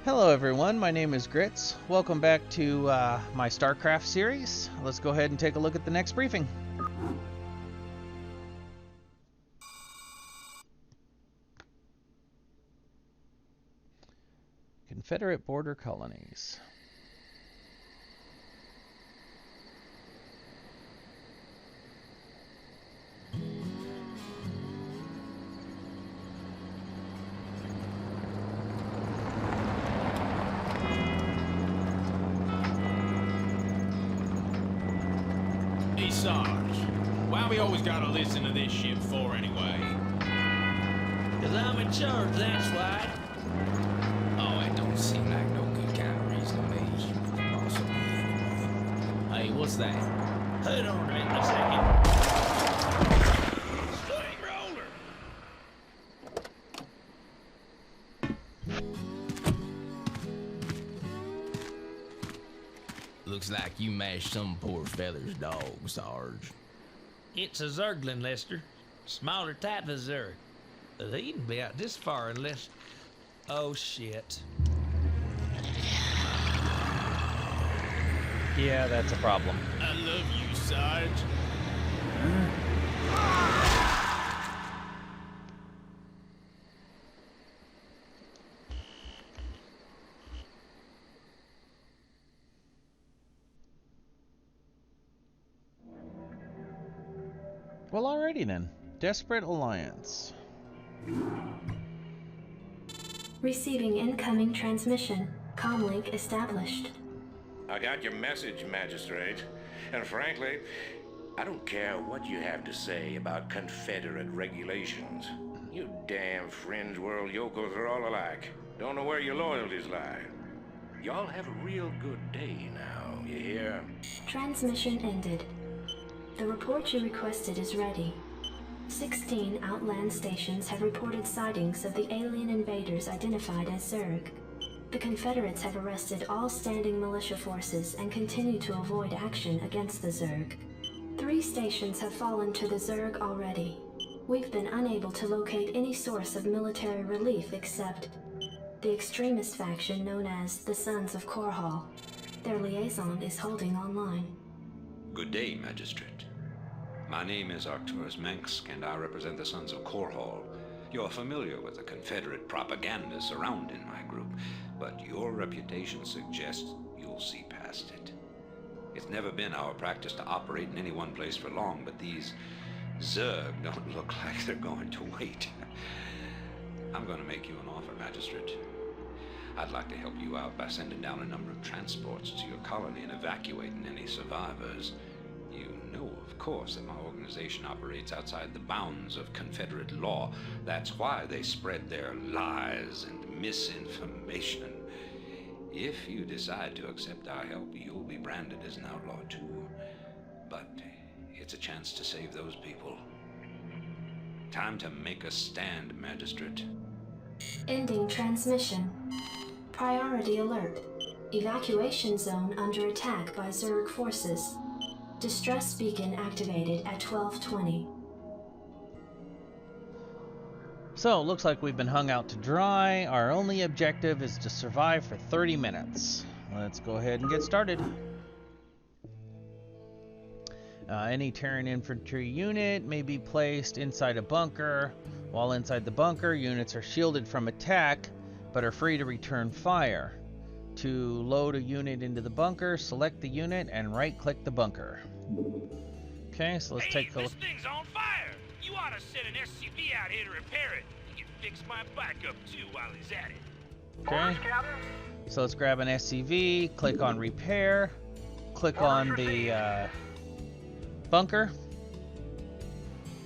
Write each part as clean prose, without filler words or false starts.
Hello everyone, my name is Grits. Welcome back to my StarCraft series. Let's go ahead and take a look at the next briefing. Confederate border colonies. Hey Sarge, why we always gotta listen to this shit for anyway? 'Cause I'm in charge, that's why. Oh, it don't seem like no good kind of reason to me. Possibly anyway. Hey, what's that? Hold on a second. Swing roller! Looks like you mashed some poor fella's dog, Sarge. It's a Zerglin, Lester. Smaller type of Zerg. He wouldn't be out this far unless... Oh, shit. Yeah, that's a problem. I love you, Sarge. Well, alrighty then. Desperate Alliance. Receiving incoming transmission. Comlink established. I got your message, Magistrate. And frankly, I don't care what you have to say about Confederate regulations. You damn fringe world yokels are all alike. Don't know where your loyalties lie. Y'all have a real good day now, you hear? Transmission ended. The report you requested is ready. 16 Outland stations have reported sightings of the alien invaders identified as Zerg. The Confederates have arrested all standing militia forces and continue to avoid action against the Zerg. 3 stations have fallen to the Zerg already. We've been unable to locate any source of military relief except the extremist faction known as the Sons of Korhal. Their liaison is holding online. Good day, Magistrate. My name is Arcturus Mansk, and I represent the Sons of Korhal. You're familiar with the Confederate propaganda surrounding my group, but your reputation suggests you'll see past it. It's never been our practice to operate in any one place for long, but these Zerg don't look like they're going to wait. I'm going to make you an offer, Magistrate. I'd like to help you out by sending down a number of transports to your colony and evacuating any survivors. You know, of course, that my organization operates outside the bounds of Confederate law. That's why they spread their lies and misinformation. If you decide to accept our help, you'll be branded as an outlaw too. But it's a chance to save those people. Time to make a stand, Magistrate. Ending transmission. Priority alert. Evacuation zone under attack by Zerg forces. Distress beacon activated at 12:20. So, looks like we've been hung out to dry. Our only objective is to survive for 30 minutes. Let's go ahead and get started. Any Terran infantry unit may be placed inside a bunker. While inside the bunker, units are shielded from attack, but are free to return fire. To load a unit into the bunker, select the unit and right-click the bunker. Okay, so let's take a look. This thing's on fire! You ought to send an SCV out here to repair it. He can fix my bike up too while he's at it. Okay, so let's grab an SCV, click on repair, click on the bunker.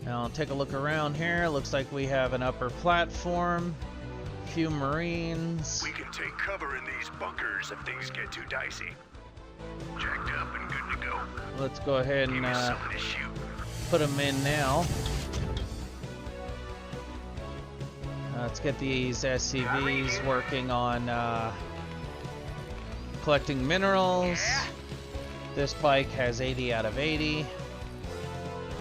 Now take a look around here. Looks like we have an upper platform, few Marines. We can take cover in these bunkers if things get too dicey. Jacked up and good to go. Let's go ahead and Give me something to shoot. put them in now. Let's get these SCVs working on collecting minerals. This bike has 80 out of 80.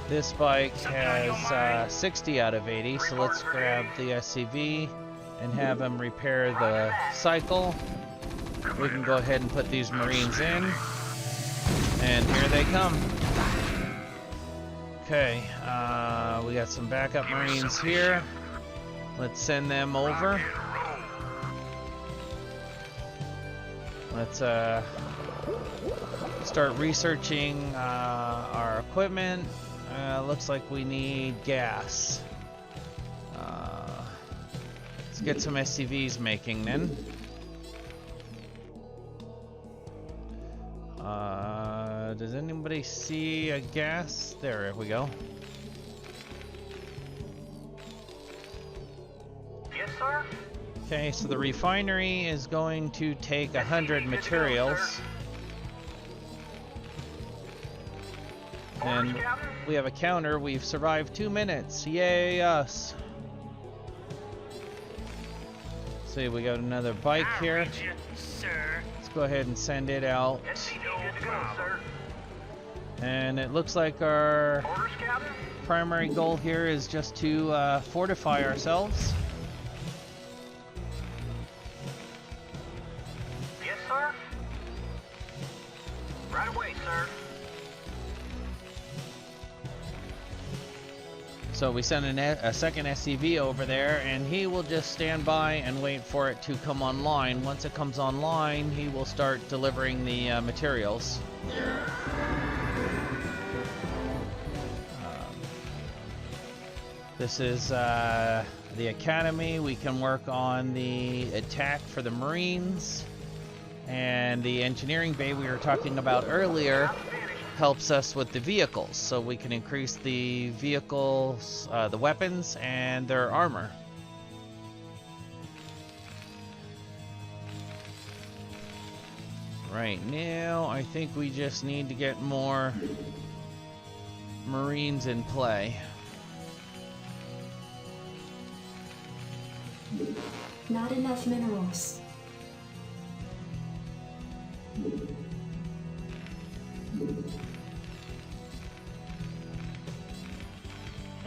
This bike has 60 out of 80, so let's grab the SCV and have them repair the cycle. We can go ahead and put these Marines in. And here they come. Okay, we got some backup Marines here. Let's send them over. Let's start researching our equipment. Looks like we need gas. Let's get some SCVs making then. Does anybody see a gas? There we go. Yes, sir? Okay, so the refinery is going to take 100 materials. And we have a counter. We've survived 2 minutes. Yay us. See, we got another bike here. Let's go ahead and send it out. And it looks like our primary goal here is just to fortify ourselves. Yes, sir? Right away, sir. So we send a second SCV over there, and he will just stand by and wait for it to come online. Once it comes online, he will start delivering the materials. This is the academy. We can work on the attack for the Marines, and the engineering bay we were talking about earlier helps us with the vehicles, so we can increase the vehicles, the weapons, and their armor. Right now, I think we just need to get more Marines in play. Not enough minerals.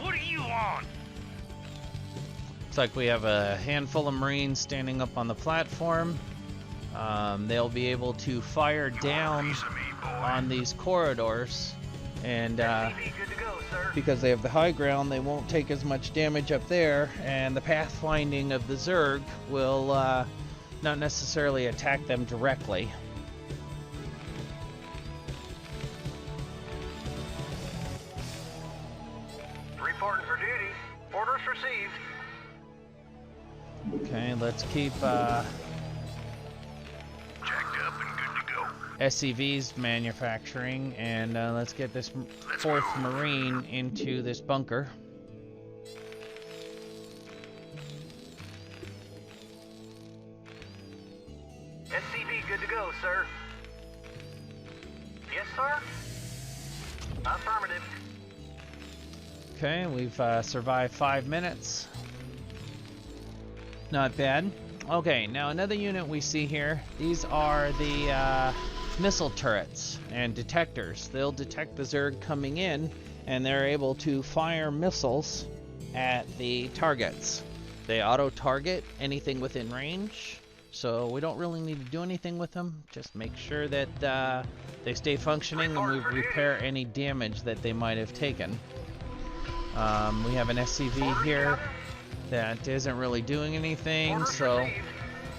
What are you on? Looks like we have a handful of Marines standing up on the platform. They'll be able to fire down on these corridors, and because they have the high ground, they won't take as much damage up there, and the pathfinding of the Zerg will not necessarily attack them directly. Reporting for duty. Orders received. Okay, let's keep Jacked up and good to go. SCVs manufacturing, and let's get this fourth Marine into this bunker. SCV good to go, sir. Yes, sir? Affirmative. Okay, we've survived 5 minutes. Not bad. Okay, now another unit we see here. These are the missile turrets and detectors. They'll detect the Zerg coming in, and they're able to fire missiles at the targets. They auto-target anything within range, so we don't really need to do anything with them. Just make sure that they stay functioning, and we repair any damage that they might have taken. We have an SCV here that isn't really doing anything, so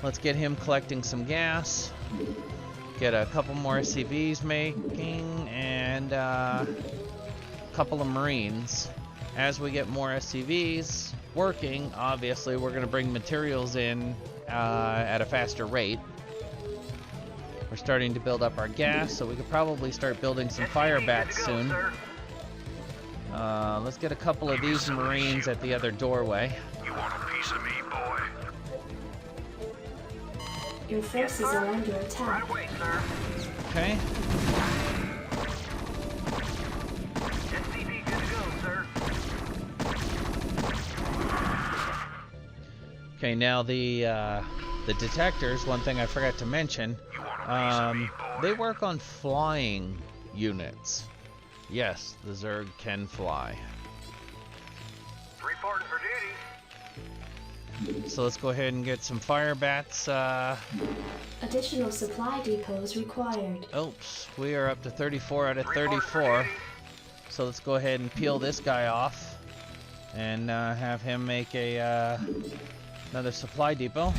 let's get him collecting some gas, get a couple more SCVs making, and a couple of Marines. As we get more SCVs working, obviously we're going to bring materials in at a faster rate. We're starting to build up our gas, so we could probably start building some fire bats soon. Let's get a couple of these Marines at the other doorway. You want a piece of me, boy? Your forces are under attack. Right away, sir. Okay. SCV good to go, sir. Okay, now the detectors, one thing I forgot to mention, You want a piece of me, boy? they work on flying units. Yes, the Zerg can fly. Reporting for duty. So let's go ahead and get some fire bats. Additional supply depots required. Oops, we are up to 34 out of 34. So let's go ahead and peel this guy off and have him make a another supply depot.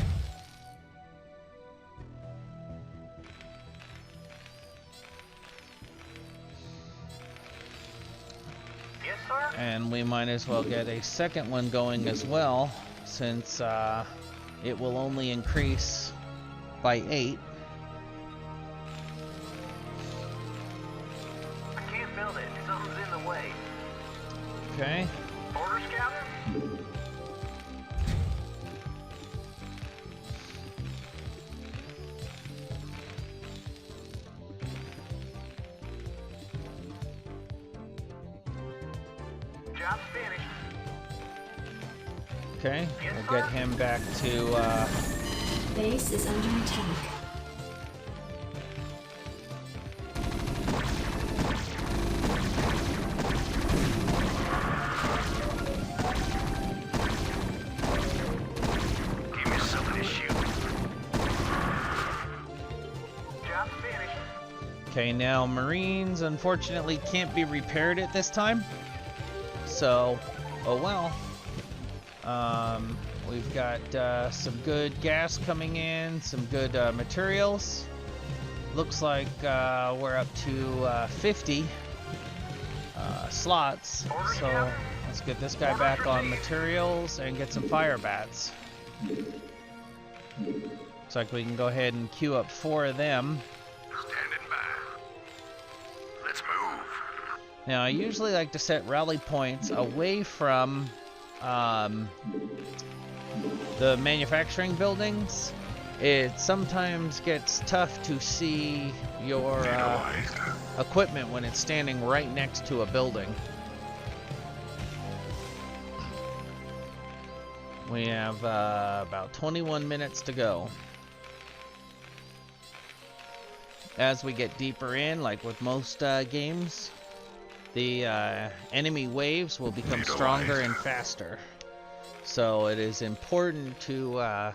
Yes, sir? And we might as well get a second one going as well, since it will only increase by 8. I can't build it. Something's in the way. Okay. Orders, Captain? Job's finished. Okay, we'll get him back to Base is under attack. Give me something to shoot. Job's finished. Okay, now Marines unfortunately can't be repaired at this time. So, oh well. We've got some good gas coming in, some good materials. Looks like we're up to 50 slots. So let's get this guy back on materials and get some fire bats. Looks like we can go ahead and queue up 4 of them. Standing by. Let's move. Now, I usually like to set rally points away from the manufacturing buildings. It sometimes gets tough to see your equipment when it's standing right next to a building. We have about 21 minutes to go. As we get deeper in, like with most games, the enemy waves will become stronger and faster. So it is important to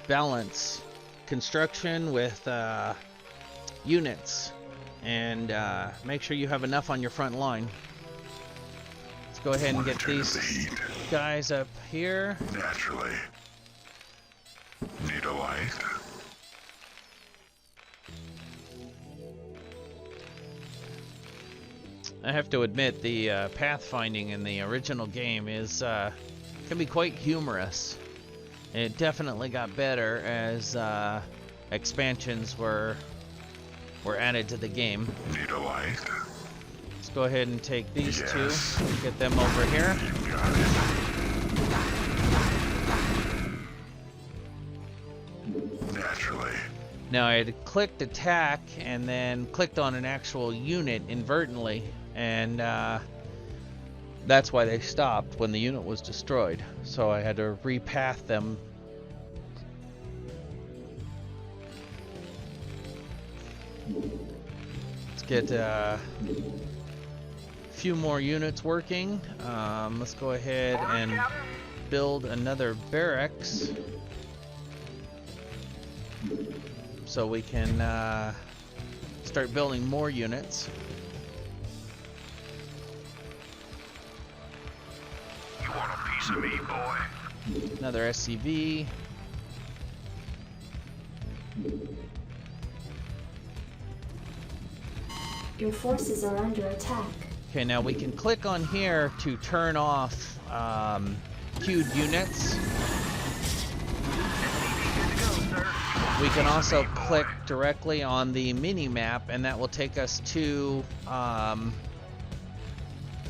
balance construction with units and make sure you have enough on your front line. Let's go ahead and get these guys up here. Naturally. Need a light? I have to admit, the pathfinding in the original game is can be quite humorous. It definitely got better as expansions were added to the game. Need a light? Let's go ahead and take these two, get them over here. You got it. Naturally. Now I had clicked attack and then clicked on an actual unit inadvertently, and that's why they stopped when the unit was destroyed. So I had to repath them. Let's get a few more units working. Let's go ahead and build another barracks so we can start building more units. You want a piece of me, boy? Another SCV. Your forces are under attack. Okay, now we can click on here to turn off queued units. We can also click directly on the mini-map, and that will take us to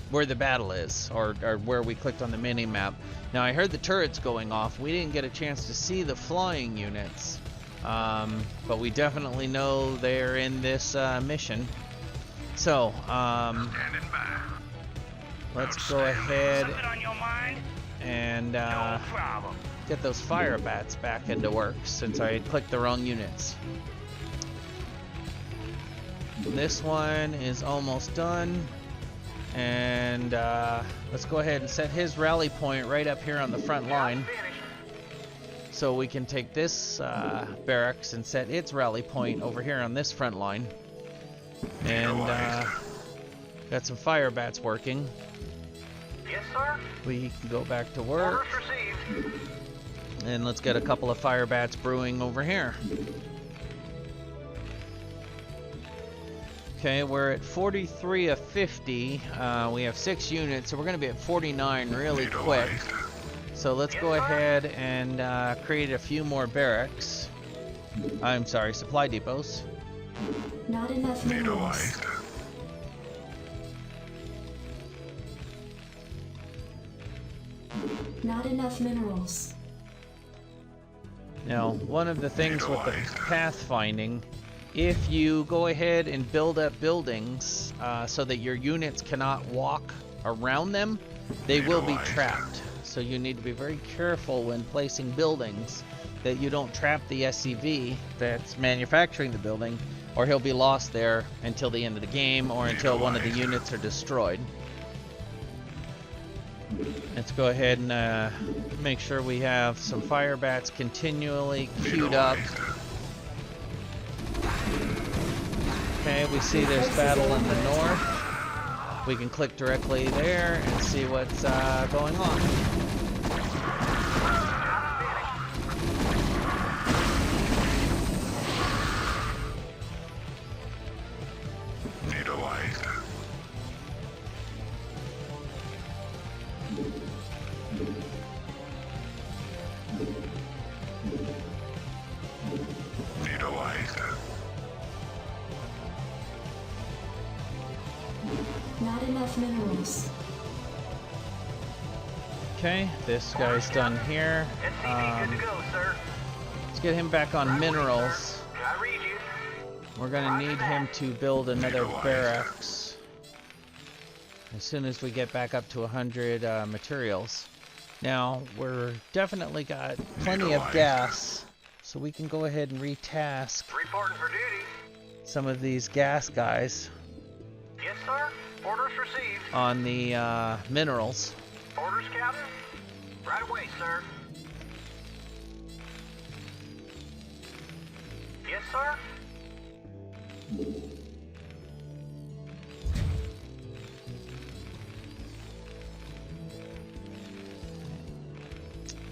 where the battle is, or where we clicked on the mini-map. Now, I heard the turrets going off. We didn't get a chance to see the flying units, but we definitely know they're in this mission. So, Standing by. let's go ahead Something on your mind? and No problem. get those fire bats back into work, since I had clicked the wrong units. This one is almost done, and let's go ahead and set his rally point right up here on the front line. So we can take this barracks and set its rally point over here on this front line. And got some fire bats working. Yes, sir. We can go back to work. Orders received. And let's get a couple of fire bats brewing over here. Okay, we're at 43 of 50. We have 6 units, so we're going to be at 49 really quick. So let's go ahead and create a few more barracks. I'm sorry, supply depots. Not enough minerals. Not enough minerals. Now, one of the things with the pathfinding, if you go ahead and build up buildings so that your units cannot walk around them, they will be trapped. So you need to be very careful when placing buildings that you don't trap the SCV that's manufacturing the building, or he'll be lost there until the end of the game or until one of the units are destroyed. Let's go ahead and make sure we have some fire bats continually queued up. Okay, we see there's battle in the north. We can click directly there and see what's going on. Not enough minerals. Okay, this guy's done here. SCV good to go, sir. Let's get him back on minerals. I read you. We're gonna need him to build another barracks as soon as we get back up to 100 materials. Now, we're definitely got plenty of gas, so we can go ahead and retask Reporting for duty. some of these gas guys Yes, sir. Orders received. on the minerals. Orders, Captain. Right away, sir. Yes, sir.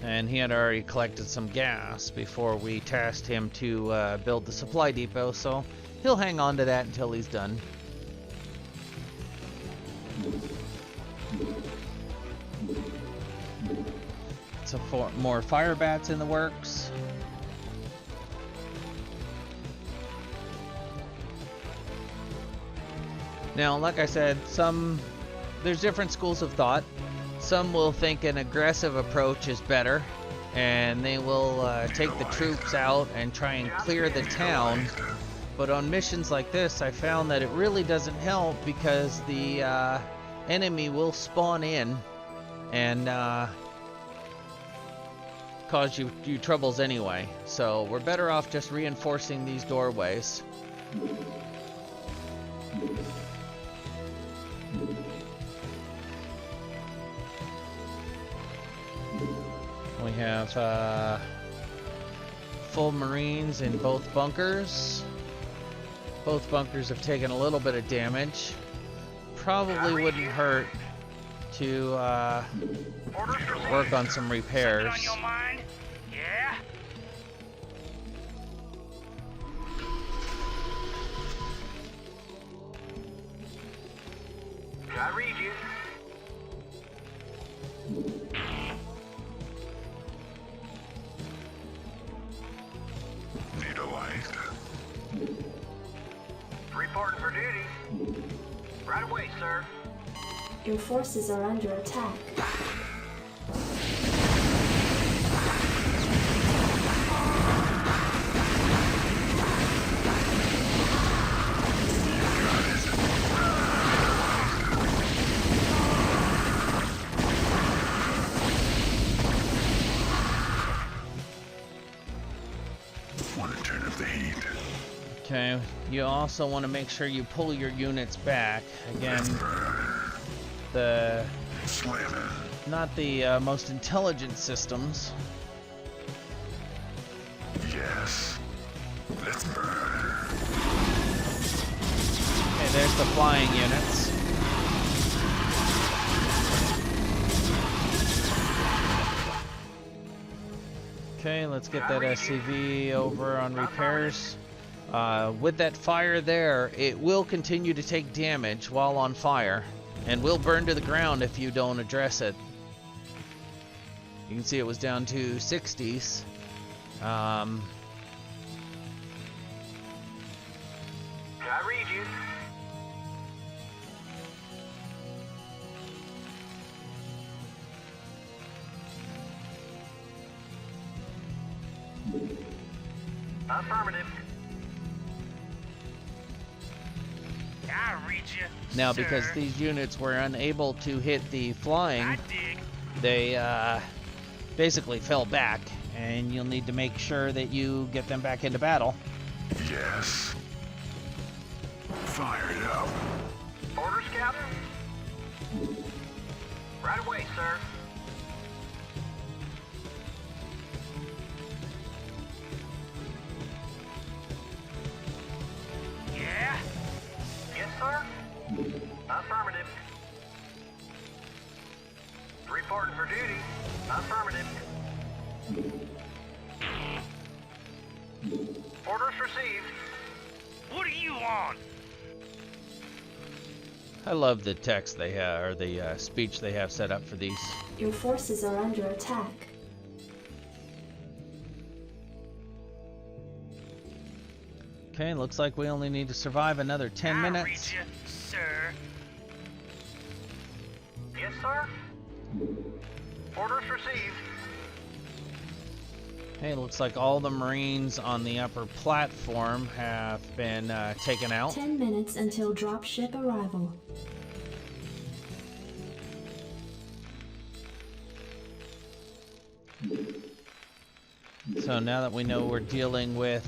And he had already collected some gas before we tasked him to build the supply depot, so he'll hang on to that until he's done. Some more fire bats in the works. Now, like I said, there's different schools of thought. Some will think an aggressive approach is better, and they will take the troops out and try and clear the town. But on missions like this, I found that it really doesn't help because the enemy will spawn in and cause you troubles anyway. So we're better off just reinforcing these doorways. We have full Marines in both bunkers. Both bunkers have taken a little bit of damage. Probably wouldn't hurt to work on some repairs. Something on your mind? Yeah? I read you. Reporting for duty. Right away, sir. Your forces are under attack. Want to turn up the heat. Okay, you also want to make sure you pull your units back. Again, not the most intelligent systems Yes. Let's burn. Okay, there's the flying units. Okay, let's get that SCV over on repairs. With that fire there, it will continue to take damage while on fire, and will burn to the ground if you don't address it. You can see it was down to 60s. I read you. Affirmative. I read you. Now, sir. because these units were unable to hit the flying, I dig. they basically fell back, and you'll need to make sure that you get them back into battle. Yes. Fired up. Orders, Captain? Right away, sir. Yeah? Yes, sir? Affirmative. Reporting for duty. Affirmative. Orders received. What are you on? I love the text they have, or the speech they have set up for these. Your forces are under attack. Okay, looks like we only need to survive another 10 minutes. I read you, sir. Yes, sir? Orders received. Okay, looks like all the Marines on the upper platform have been taken out. 10 minutes until dropship arrival. So now that we know we're dealing with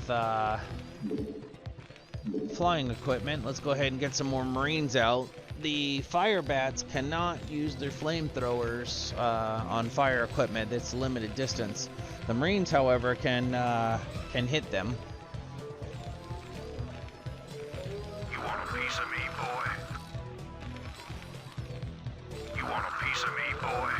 flying equipment, let's go ahead and get some more Marines out. The fire bats cannot use their flamethrowers on fire equipment. It's limited distance. The Marines, however, can hit them. You want a piece of me, boy? You want a piece of me, boy?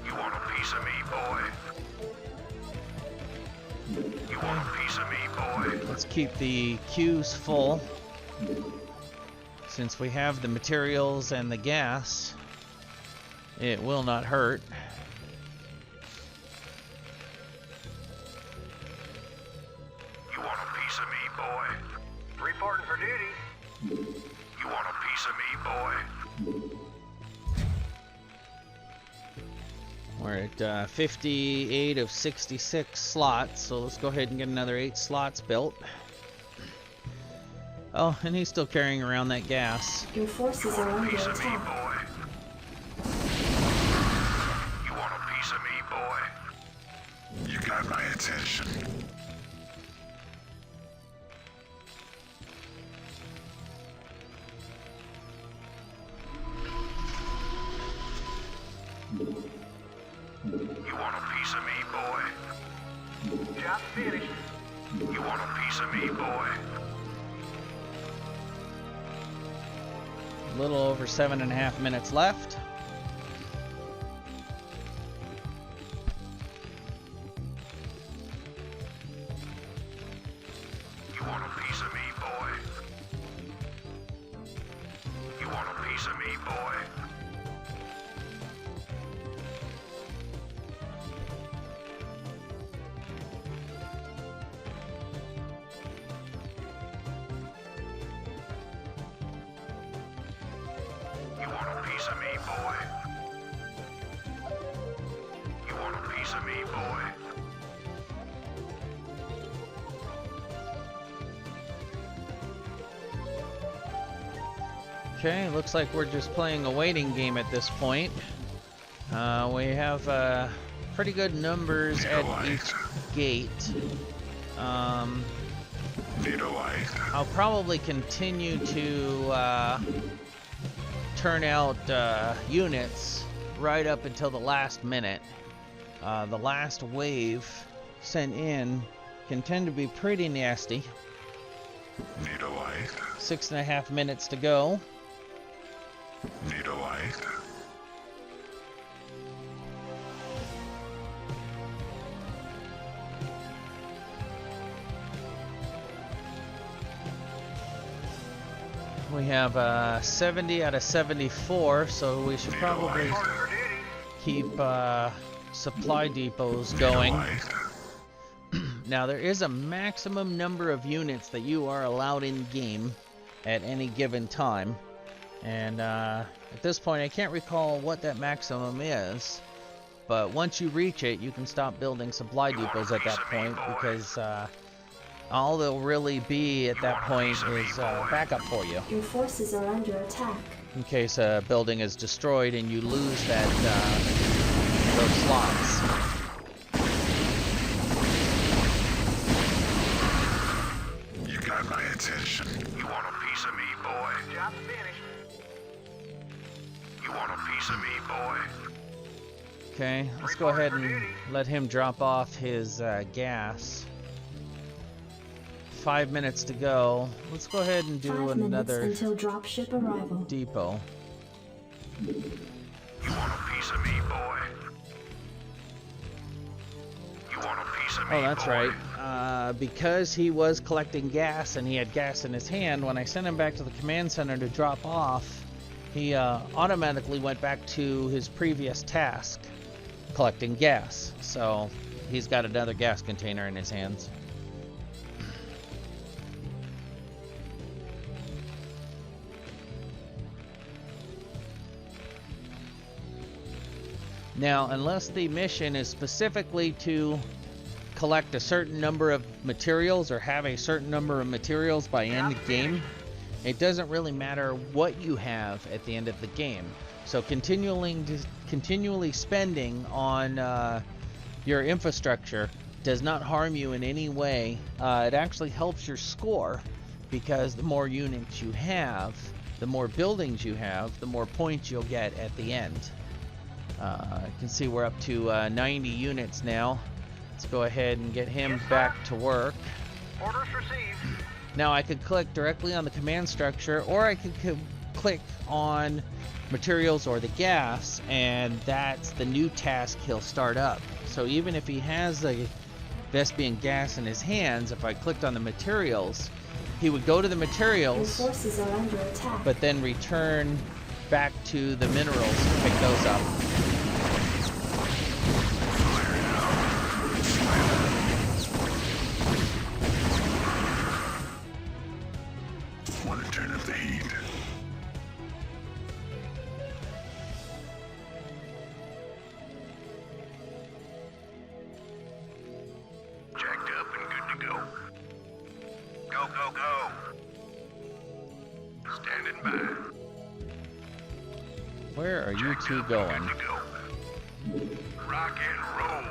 You want a piece of me, boy? You want a piece of me, boy? Let's keep the queues full. Since we have the materials and the gas, it will not hurt. You want a piece of me, boy? Reporting for duty. You want a piece of me, boy? We're at 58 of 66 slots, so let's go ahead and get another 8 slots built. Oh, and he's still carrying around that gas. Your forces are under Piece of me, attack. boy? You want a piece of me, boy? You got my attention. You want a piece of me, boy? Job finished. You want a piece of me, boy? A little over 7.5 minutes left. You want a piece of me, boy? You want a piece of me, boy? You want a piece of me, boy? You want a piece of me, boy? Okay, looks like we're just playing a waiting game at this point. We have pretty good numbers at each gate. I'll probably continue to turn out units right up until the last minute. The last wave sent in can tend to be pretty nasty. 6.5 minutes to go. We have 70 out of 74, so we should probably keep supply depots going. Now, there is a maximum number of units that you are allowed in game at any given time, and at this point I can't recall what that maximum is, but once you reach it you can stop building supply depots at that point, because all they'll really be at that point is backup for you. Your forces are under attack. In case a building is destroyed and you lose that those slots. You got my attention. You want a piece of me, boy? Job's finished. You want a piece of me, boy? Okay, let's go ahead and let him drop off his gas. 5 minutes to go. Let's go ahead and do 5 another minutes until dropship arrival. depot. You want a piece of me, boy? You want a piece of me, Oh, that's boy? right. Because he was collecting gas and he had gas in his hand, when I sent him back to the command center to drop off, he automatically went back to his previous task, collecting gas. So he's got another gas container in his hands. Now, unless the mission is specifically to collect a certain number of materials or have a certain number of materials by end game, it doesn't really matter what you have at the end of the game. So continually spending on your infrastructure does not harm you in any way. It actually helps your score, because the more units you have, the more buildings you have, the more points you'll get at the end. You can see we're up to 90 units now. Let's go ahead and get him back to work. Orders received. Now I could click directly on the command structure, or I could click on materials or the gas, and that's the new task he'll start up. So even if he has a Vespian gas in his hands, if I clicked on the materials, he would go to the materials, Your forces are under attack. but then return back to the minerals to pick those up. Want to turn up the heat? Jacked up and good to go. Go, go, go. Standing by. Where are you two going? Good to go. Rock and roll.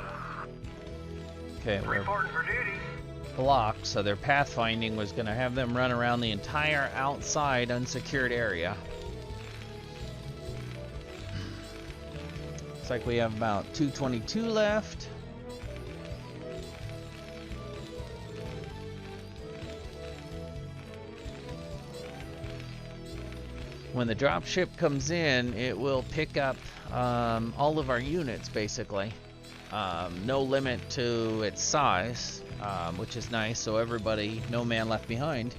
Okay, we're Reporting for duty. blocked, so their pathfinding was going to have them run around the entire outside unsecured area. Looks like we have about 222 left. When the dropship comes in, it will pick up all of our units, basically. No limit to its size, which is nice, so everybody, no man left behind.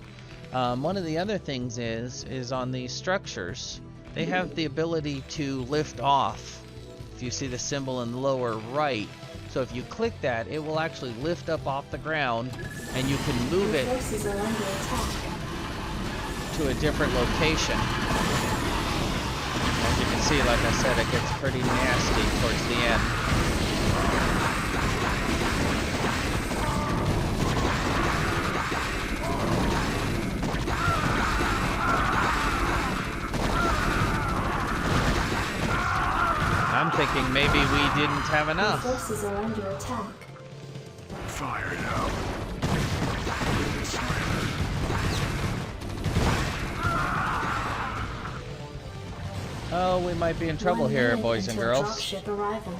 One of the other things is on these structures, they have the ability to lift off. If you see the symbol in the lower right, so if you click that, it will actually lift up off the ground, and you can move Your it forces are under attack. to a different location. As you can see, like I said, it gets pretty nasty towards the end. I'm thinking maybe we didn't have Your enough. forces are under attack. Fire it up. Oh, we might be in trouble 1 here, minute boys and until girls. dropship arrival.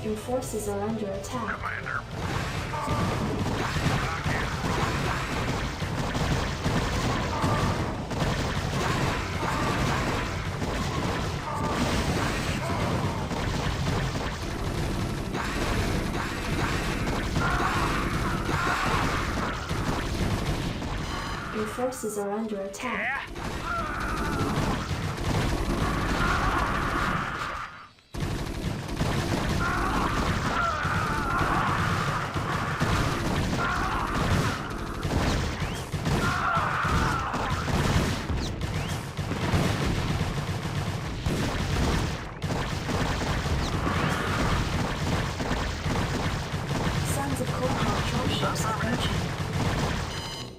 Your forces are under attack. Commander. Your forces are under attack. Sons of Korhal dropships approaching.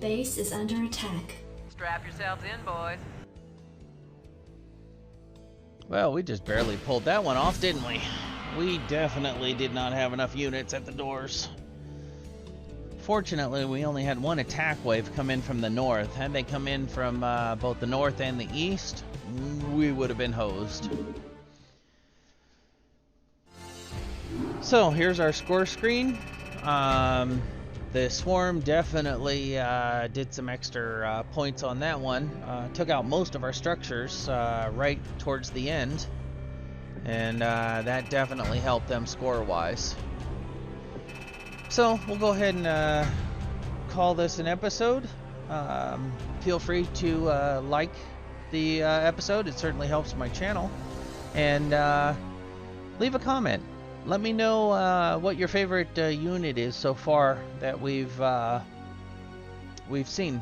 Base is under attack. Strap yourselves in, boys. Well, we just barely pulled that one off, didn't we? We definitely did not have enough units at the doors. Fortunately, we only had one attack wave come in from the north. Had they come in from both the north and the east, we would have been hosed. So, here's our score screen. The swarm definitely did some extra points on that one. Took out most of our structures right towards the end. And that definitely helped them score-wise. So, we'll go ahead and call this an episode. Feel free to like the episode. It certainly helps my channel. And leave a comment. Let me know what your favorite unit is so far that we've seen.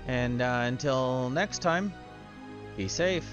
And until next time, be safe.